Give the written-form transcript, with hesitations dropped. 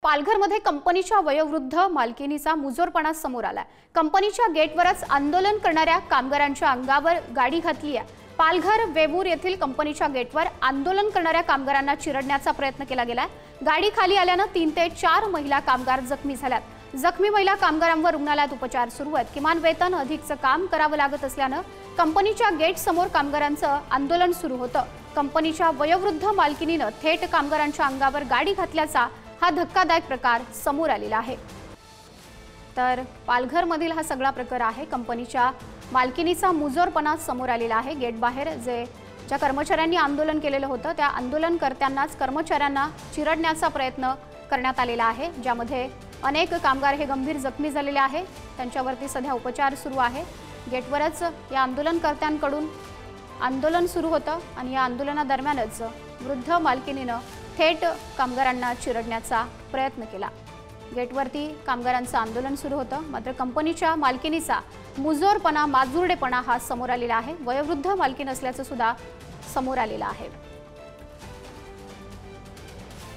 पालघरमध्ये कंपनीच्या वयोवृद्ध मालकीनीचा मुजोरपणा समोर आलाय। कंपनीच्या गेटवरच आंदोलन करणाऱ्या कामगारांच्या अंगावर गाडी घातली आहे। पालघर वेवूर येथील कंपनीच्या गेटवर आंदोलन करणाऱ्या कामगारांना चिरडण्याचा प्रयत्न केला गेलाय। गाडी खाली आल्याने 3 ते 4 महिला कामगार जखमी झाल्यात। जखमी महिला कामगारांवर रुग्णालयात उपचार सुरू आहेत। किमान वेतन अधिकचं काम करावं लागत असल्याने कंपनीच्या गेट समोर कामगारांचं आंदोलन सुरू होतं। कंपनीच्या वयोवृद्ध मालकीनीने थेट कामगारांच्या अंगावर गाडी घातल्याचा हा धक्कादायक प्रकार समोर आलेला आहे। तर पालघर मधील हा सगळा प्रकार आहे। कंपनीच्या मालकीनीचा मुजोरपणा समोर आलेला आहे। गेट बाहेर ज्या कर्मचाऱ्यांनी आंदोलन केलेलं होतं त्या आंदोलनकर्त्यांनाच कर्मचाऱ्यांना चिरडण्याचा प्रयत्न करण्यात आलेला आहे, ज्यामध्ये अनेक कामगार हे गंभीर जखमी झालेले आहे। त्यांच्यावरती सध्या उपचार सुरू आहे। गेटवरच या आंदोलनकर्त्यांकडून आंदोलन सुरू होतं आणि या आंदोलनादरम्यानच वृद्ध मालकीनीने थेट कामगारांना चिरडण्याचा प्रयत्न केला। गेटवरती कामगारांचं आंदोलन सुरू होतं, मात्र कंपनीच्या मालकीनीचा मुजोरपणा माजुरडेपणा हा समोर आलेला आहे। वयोवृद्ध मालकीन असल्याचं सुद्धा समोर आलेलं आहे।